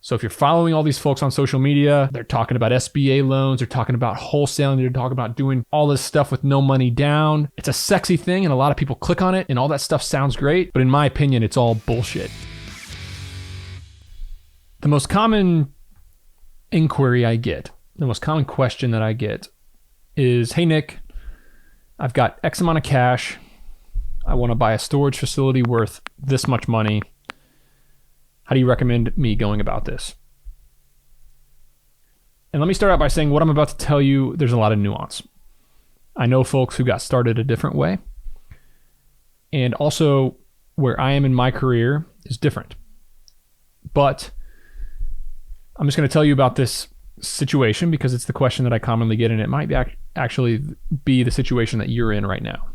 So if you're following all these folks on social media, they're talking about SBA loans, they're talking about wholesaling, they're talking about doing all this stuff with no money down. It's a sexy thing and a lot of people click on it and all that stuff sounds great, but in my opinion, it's all bullshit. The most common inquiry I get, the most common question that I get is, hey Nick, I've got X amount of cash. I want to buy a storage facility worth this much money. How do you recommend me going about this? And let me start out by saying what I'm about to tell you, there's a lot of nuance. I know folks who got started a different way. And also where I am in my career is different. But I'm just going to tell you about this situation because it's the question that I commonly get, and it might actually be the situation that you're in right now.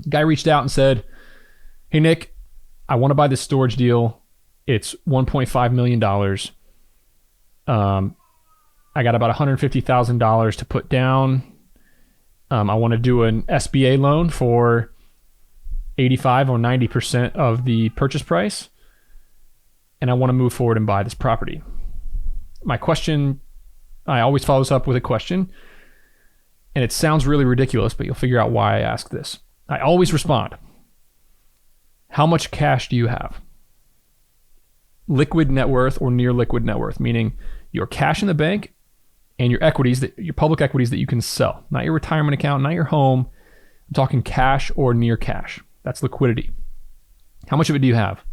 Guy reached out and said, hey Nick, I want to buy this storage deal. It's $1.5 million. I got about $150,000 to put down. I want to do an SBA loan for 85 or 90% of the purchase price. And I want to move forward and buy this property. My question, I always follow this up with a question. And it sounds really ridiculous, but you'll figure out why I ask this. I always respond, how much cash do you have? Liquid net worth or near liquid net worth, meaning your cash in the bank and your equities, your public equities that you can sell, not your retirement account, not your home. I'm talking cash or near cash. That's liquidity. How much of it do you have?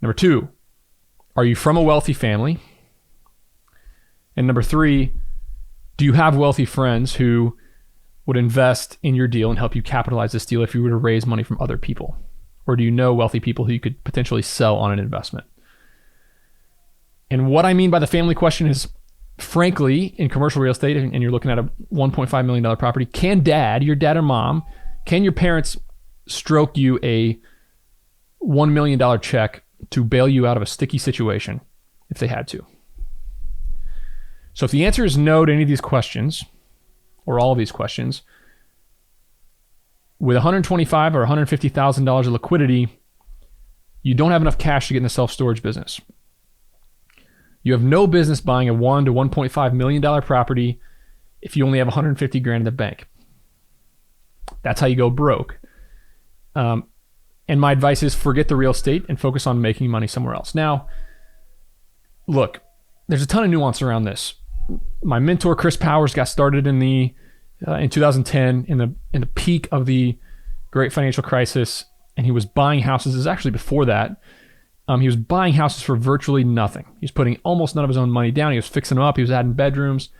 Number two, are you from a wealthy family? And number three, do you have wealthy friends who would invest in your deal and help you capitalize this deal if you were to raise money from other people? Or do you know wealthy people who you could potentially sell on an investment? And what I mean by the family question is, frankly, in commercial real estate, and you're looking at a $1.5 million property, can your dad or mom, can your parents stroke you a $1 million check to bail you out of a sticky situation if they had to? So if the answer is no to any of these questions, or all of these questions, with $125,000 or $150,000 of liquidity, you don't have enough cash to get in the self-storage business. You have no business buying a $1 to $1.5 million property if you only have $150,000 in the bank. That's how you go broke. And my advice is forget the real estate and focus on making money somewhere else. Now, look, there's a ton of nuance around this. My mentor, Chris Powers, got started in 2010 in the peak of the great financial crisis, and he was buying houses. It was actually before that. He was buying houses for virtually nothing. He was putting almost none of his own money down. He was fixing them up. He was adding bedrooms.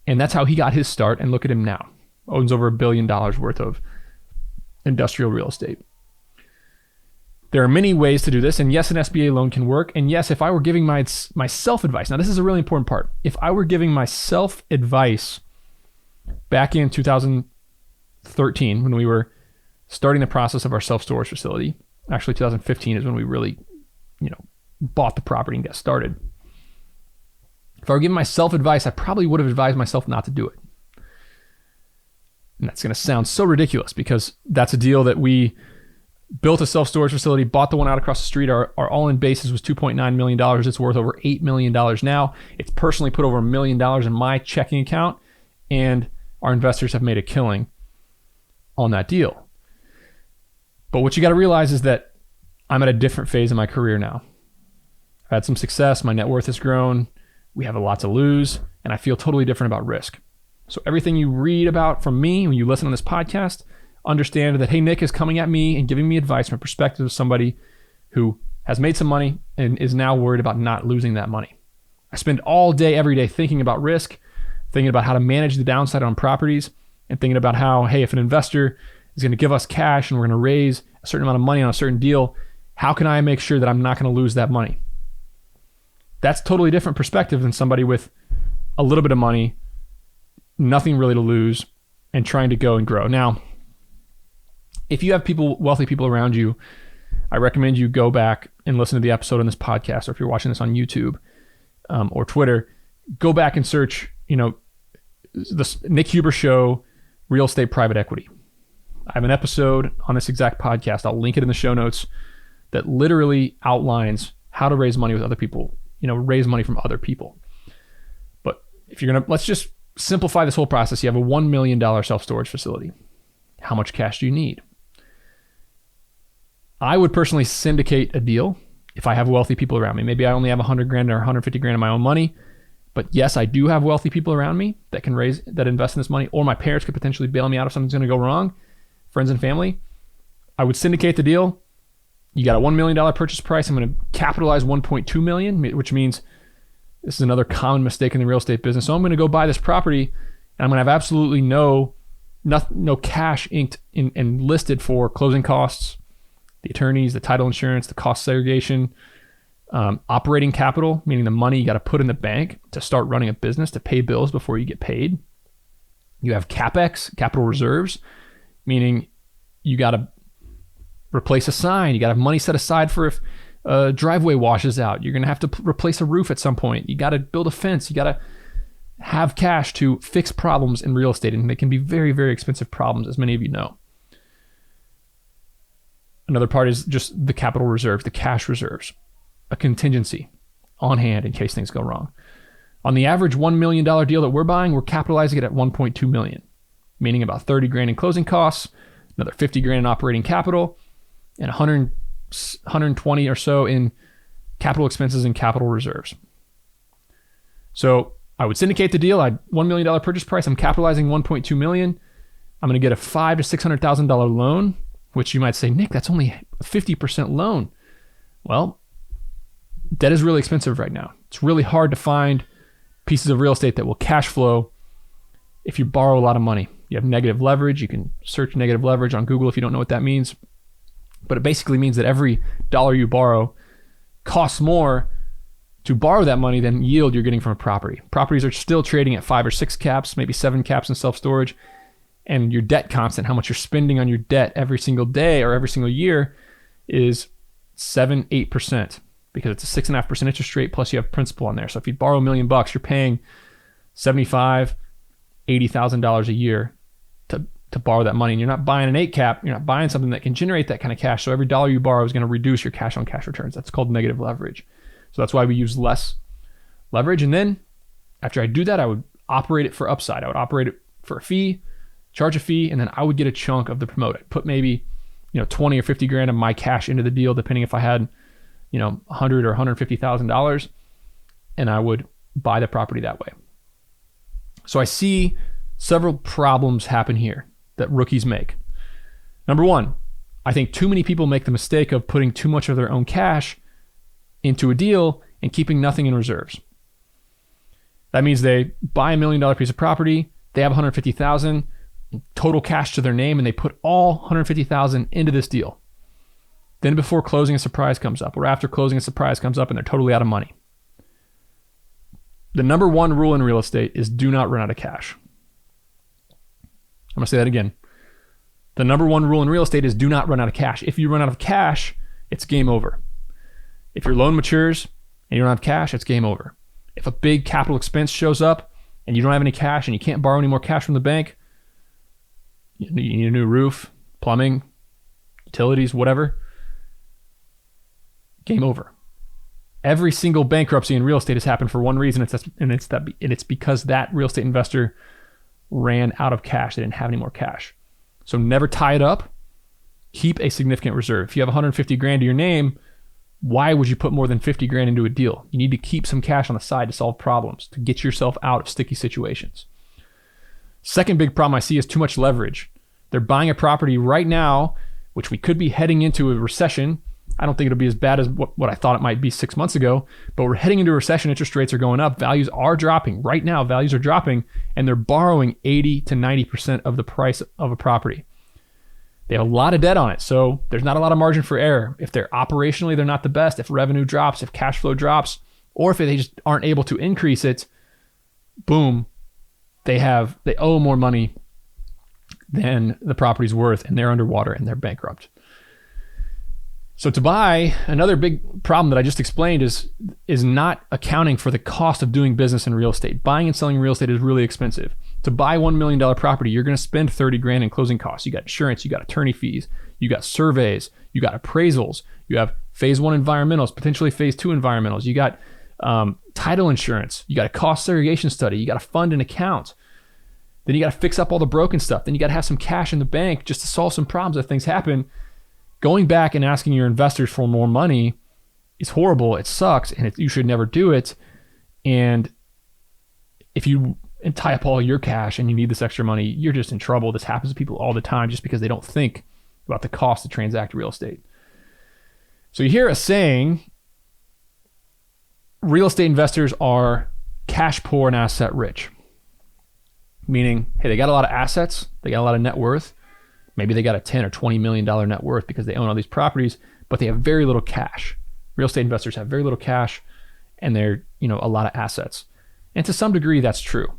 And that's how he got his start. And look at him now. Owns over $1 billion worth of industrial real estate. There are many ways to do this. And yes, an SBA loan can work. And yes, if I were giving myself advice, now this is a really important part. If I were giving myself advice back in 2013, when we were starting the process of our self-storage facility, actually 2015 is when we really, bought the property and got started. If I were giving myself advice, I probably would have advised myself not to do it. And that's going to sound so ridiculous because that's a deal that we built a self-storage facility, bought the one out across the street. Our all-in basis was $2.9 million. It's worth over $8 million now. It's personally put over $1 million in my checking account, and our investors have made a killing on that deal. But what you got to realize is that I'm at a different phase in my career now. I've had some success. My net worth has grown. We have a lot to lose, and I feel totally different about risk. So everything you read about from me when you listen on this podcast, understand that, hey, Nick is coming at me and giving me advice from a perspective of somebody who has made some money and is now worried about not losing that money. I spend all day, every day thinking about risk, thinking about how to manage the downside on properties, and thinking about how, hey, if an investor is going to give us cash and we're going to raise a certain amount of money on a certain deal, how can I make sure that I'm not going to lose that money? That's totally different perspective than somebody with a little bit of money, nothing really to lose, and trying to go and grow. Now, if you have wealthy people around you, I recommend you go back and listen to the episode on this podcast, or if you're watching this on YouTube or Twitter, go back and search, the Nick Huber Show, Real Estate Private Equity. I have an episode on this exact podcast. I'll link it in the show notes that literally outlines how to raise money with other people raise money from other people. But if you're let's just simplify this whole process. You have a $1 million self-storage facility. How much cash do you need? I would personally syndicate a deal if I have wealthy people around me. Maybe I only have 100 grand or 150 grand of my own money. But yes, I do have wealthy people around me that invest in this money, or my parents could potentially bail me out if something's going to go wrong. Friends and family. I would syndicate the deal. You got a $1 million purchase price. I'm going to capitalize $1.2 million, which means this is another common mistake in the real estate business. So I'm going to go buy this property, and I'm going to have absolutely no cash inked and listed for closing costs, the attorneys, the title insurance, the cost segregation, operating capital, meaning the money you got to put in the bank to start running a business, to pay bills before you get paid. You have CapEx, capital reserves, meaning you got to replace a sign. You got to have money set aside for if a driveway washes out. You're going to have to replace a roof at some point. You got to build a fence. You got to have cash to fix problems in real estate, and they can be very, very expensive problems, as many of you know. Another part is just the capital reserves, the cash reserves, a contingency on hand in case things go wrong. On the average $1 million deal that we're buying, we're capitalizing it at $1.2 million, meaning about 30 grand in closing costs, another 50 grand in operating capital, and 120 or so in capital expenses and capital reserves. So I would syndicate the deal. $1 million purchase price. I'm capitalizing $1.2 million. I'm going to get a $500,000 to $600,000 loan, which you might say, Nick, that's only a 50% loan. Well, debt is really expensive right now. It's really hard to find pieces of real estate that will cash flow if you borrow a lot of money. You have negative leverage. You can search negative leverage on Google if you don't know what that means. But it basically means that every dollar you borrow costs more to borrow that money than yield you're getting from a property. Properties are still trading at 5 or 6 caps, maybe 7 caps in self-storage. And your debt constant, how much you're spending on your debt every single day or every single year, is 7-8%, because it's a 6.5% interest rate plus you have principal on there. So if you borrow $1 million, you're paying $75,000-$80,000 a year to borrow that money. And you're not buying an 8 cap, you're not buying something that can generate that kind of cash. So every dollar you borrow is going to reduce your cash on cash returns. That's called negative leverage. So that's why we use less leverage. And then after I do that, I would operate it for upside. I would operate it for a fee, charge a fee, and then I would get a chunk of the promote. I'd put maybe 20 or 50 grand of my cash into the deal, depending if I had $100,000 or $150,000, and I would buy the property that way. So I see several problems happen here that rookies make. Number one, I think too many people make the mistake of putting too much of their own cash into a deal and keeping nothing in reserves. That means they buy $1 million piece of property, they have $150,000 total cash to their name, and they put all $150,000 into this deal. Then before closing, a surprise comes up, or after closing, a surprise comes up, and they're totally out of money. The number one rule in real estate is do not run out of cash. I'm going to say that again. The number one rule in real estate is do not run out of cash. If you run out of cash, it's game over. If your loan matures and you don't have cash, it's game over. If a big capital expense shows up and you don't have any cash and you can't borrow any more cash from the bank, you need a new roof, plumbing, utilities, whatever, game over. Every single bankruptcy in real estate has happened for one reason, and it's because that real estate investor ran out of cash. They didn't have any more cash. So never tie it up. Keep a significant reserve. If you have 150 grand to your name, why would you put more than 50 grand into a deal? You need to keep some cash on the side to solve problems, to get yourself out of sticky situations. Second big problem I see is too much leverage. They're buying a property right now, which we could be heading into a recession. I don't think it'll be as bad as what I thought it might be 6 months ago, but we're heading into a recession. Interest rates are going up. Values are dropping. Right now, values are dropping, and they're borrowing 80 to 90% of the price of a property. They have a lot of debt on it, so there's not a lot of margin for error. If they're operationally, they're not the best. If revenue drops, if cash flow drops, or if they just aren't able to increase it, boom, they owe more money than the property's worth, and they're underwater and they're bankrupt. So to buy, another big problem that I just explained is not accounting for the cost of doing business in real estate. Buying and selling real estate is really expensive. To buy $1 million property, you're going to spend 30 grand in closing costs. You got insurance, you got attorney fees, you got surveys, you got appraisals, you have phase 1 environmentals, potentially phase 2 environmentals. You got Title insurance. You got a cost segregation study. You got to fund an account. Then you got to fix up all the broken stuff. Then you got to have some cash in the bank just to solve some problems if things happen. Going back and asking your investors for more money is horrible. It sucks, and you should never do it. And if you tie up all your cash and you need this extra money, you're just in trouble. This happens to people all the time just because they don't think about the cost to transact real estate. So you hear a saying, real estate investors are cash poor and asset rich. Meaning, hey, they got a lot of assets, they got a lot of net worth. Maybe they got a $10 or $20 million net worth because they own all these properties, but they have very little cash. Real estate investors have very little cash and they're, a lot of assets. And to some degree, that's true.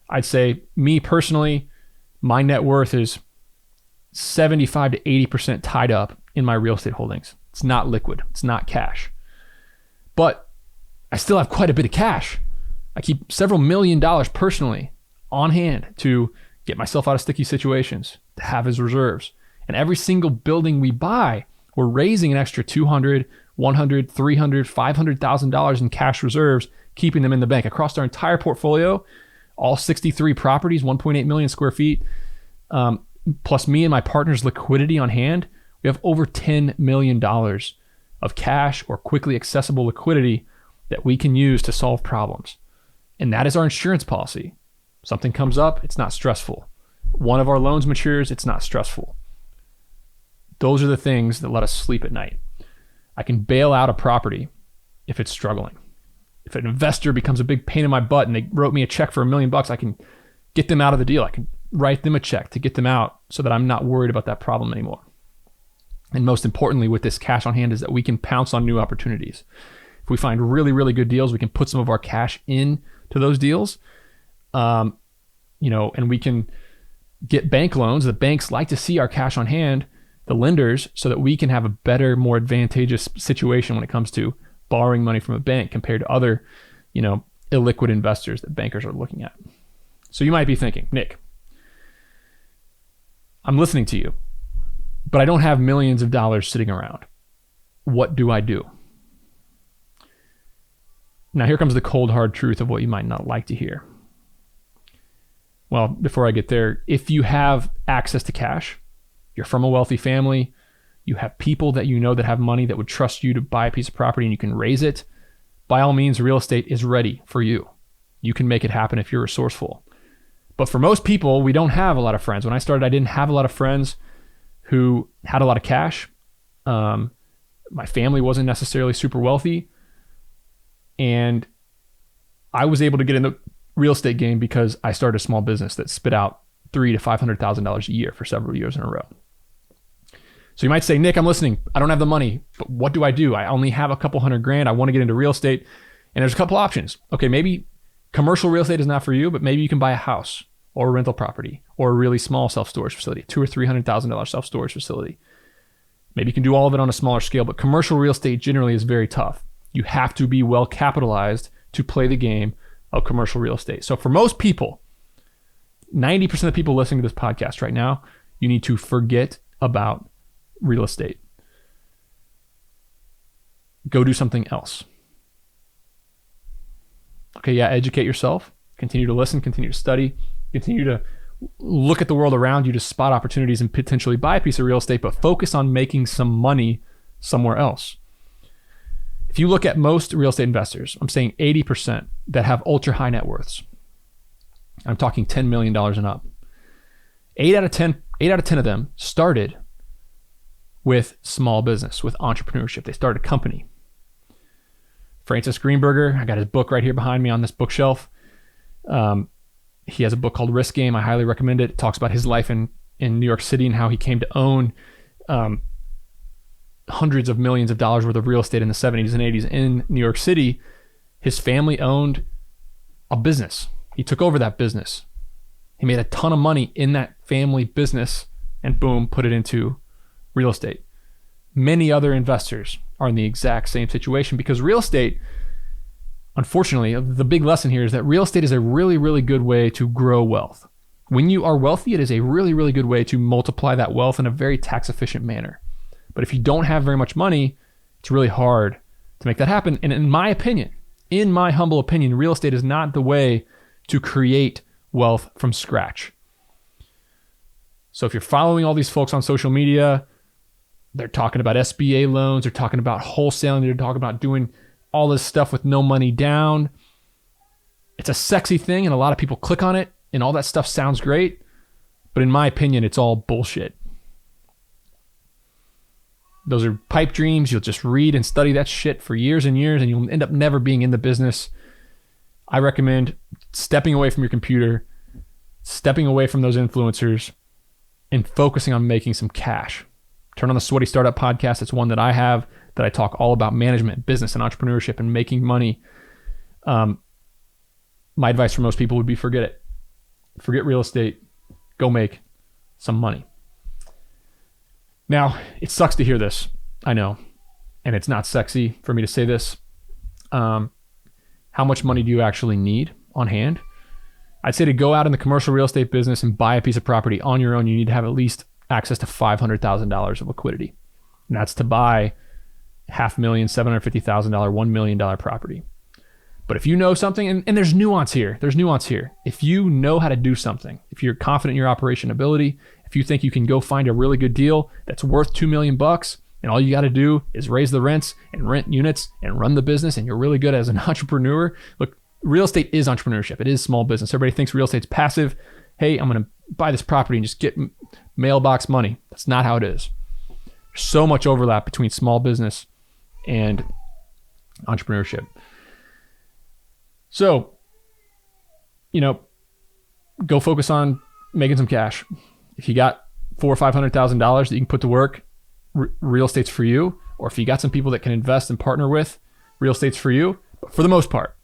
I'd say, me personally, my net worth is 75 to 80% tied up in my real estate holdings. It's not liquid. It's not cash. But I still have quite a bit of cash. I keep several $1 million personally on hand to get myself out of sticky situations, to have as reserves. And every single building we buy, we're raising an extra $200, $100, $300, $500,000 in cash reserves, keeping them in the bank across our entire portfolio. All 63 properties, 1.8 million square feet, plus me and my partner's liquidity on hand, we have over $10 million of cash or quickly accessible liquidity that we can use to solve problems. And that is our insurance policy. Something comes up, it's not stressful. One of our loans matures, it's not stressful. Those are the things that let us sleep at night. I can bail out a property if it's struggling. If an investor becomes a big pain in my butt and they wrote me a check for $1 million, I can get them out of the deal. I can write them a check to get them out so that I'm not worried about that problem anymore. And most importantly, with this cash on hand is that we can pounce on new opportunities. If we find really, really good deals, we can put some of our cash in to those deals. And we can get bank loans. The banks like to see our cash on hand, the lenders, so that we can have a better, more advantageous situation when it comes to borrowing money from a bank compared to other, illiquid investors that bankers are looking at. So you might be thinking, Nick, I'm listening to you, but I don't have millions of dollars sitting around. What do I do? Now here comes the cold, hard truth of what you might not like to hear. Well, before I get there, if you have access to cash, you're from a wealthy family, you have people that that have money that would trust you to buy a piece of property and you can raise it, by all means, real estate is ready for you. You can make it happen if you're resourceful. But for most people, we don't have a lot of friends. When I started, I didn't have a lot of friends who had a lot of cash. My family wasn't necessarily super wealthy. And I was able to get in the real estate game because I started a small business that spit out $300,000 to $500,000 a year for several years in a row. So you might say, Nick, I'm listening. I don't have the money, but what do? I only have a couple $100,000. I want to get into real estate. And there's a couple options. Okay, maybe commercial real estate is not for you, but maybe you can buy a house or a rental property or a really small self-storage facility, $200,000 or $300,000 self-storage facility. Maybe you can do all of it on a smaller scale, but commercial real estate generally is very tough. You have to be well capitalized to play the game of commercial real estate. So for most people, 90% of the people listening to this podcast right now, you need to forget about real estate. Go do something else. Okay, yeah, educate yourself. Continue to listen, continue to study, continue to look at the world around you to spot opportunities and potentially buy a piece of real estate, but focus on making some money somewhere else. If you look at most real estate investors, I'm saying 80% that have ultra high net worths. I'm talking $10 million and up. 8 out of 10 of them started with small business, with entrepreneurship. They started a company. Francis Greenberger, I got his book right here behind me on this bookshelf. He has a book called Risk Game. I highly recommend it. It talks about his life in New York City and how he came to own hundreds of millions of dollars worth of real estate in the 70s and 80s in New York City. His family owned a business. He took over that business. He made a ton of money in that family business and boom, put it into real estate. Many other investors are in the exact same situation because real estate, unfortunately, the big lesson here is that real estate is a really, really good way to grow wealth. When you are wealthy, it is a really, really good way to multiply that wealth in a very tax efficient manner. But if you don't have very much money, it's really hard to make that happen. And in my opinion, in my humble opinion, real estate is not the way to create wealth from scratch. So if you're following all these folks on social media, they're talking about SBA loans, they're talking about wholesaling, they're talking about doing all this stuff with no money down. It's a sexy thing and a lot of people click on it and all that stuff sounds great. But in my opinion, it's all bullshit. Those are pipe dreams. You'll just read and study that shit for years and years and you'll end up never being in the business. I recommend stepping away from your computer, stepping away from those influencers, and focusing on making some cash. Turn on the Sweaty Startup podcast. It's one that I have that I talk all about management, business, and entrepreneurship and making money. My advice for most people would be forget it. Forget real estate. Go make some money. Now, it sucks to hear this. I know. And it's not sexy for me to say this. How much money do you actually need on hand? I'd say to go out in the commercial real estate business and buy a piece of property on your own, you need to have at least access to $500,000 of liquidity. And that's to buy $500,000, $750,000, $1 million property. But if you know something, and there's nuance here. If you know how to do something, if you're confident in your operation ability, if you think you can go find a really good deal that's worth $2 million and all you got to do is raise the rents and rent units and run the business and you're really good as an entrepreneur. Look, real estate is entrepreneurship. It is small business. Everybody thinks real estate's passive. Hey, I'm going to buy this property and just get mailbox money. That's not how it is. There's so much overlap between small business and entrepreneurship. So, go focus on making some cash. If you got $400,000 or $500,000 that you can put to work, real estate's for you. Or if you got some people that can invest and partner with, real estate's for you. But for the most part,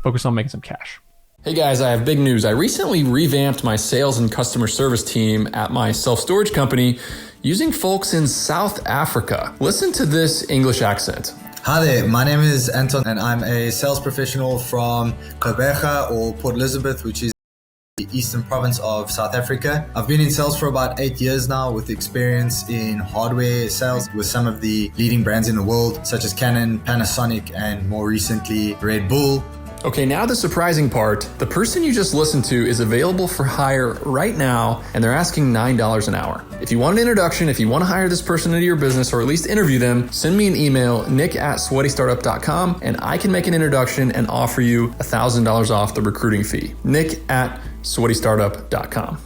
focus on making some cash. Hey guys, I have big news. I recently revamped my sales and customer service team at my self-storage company using folks in South Africa. Listen to this English accent. Hi there, my name is Anton and I'm a sales professional from Gqeberha or Port Elizabeth, which is the eastern province of South Africa. I've been in sales for about 8 years now with experience in hardware sales with some of the leading brands in the world, such as Canon, Panasonic, and more recently, Red Bull. Okay, now the surprising part. The person you just listened to is available for hire right now, and they're asking $9 an hour. If you want an introduction, if you want to hire this person into your business or at least interview them, send me an email, nick@sweatystartup.com, and I can make an introduction and offer you $1,000 off the recruiting fee. nick@sweatystartup.com.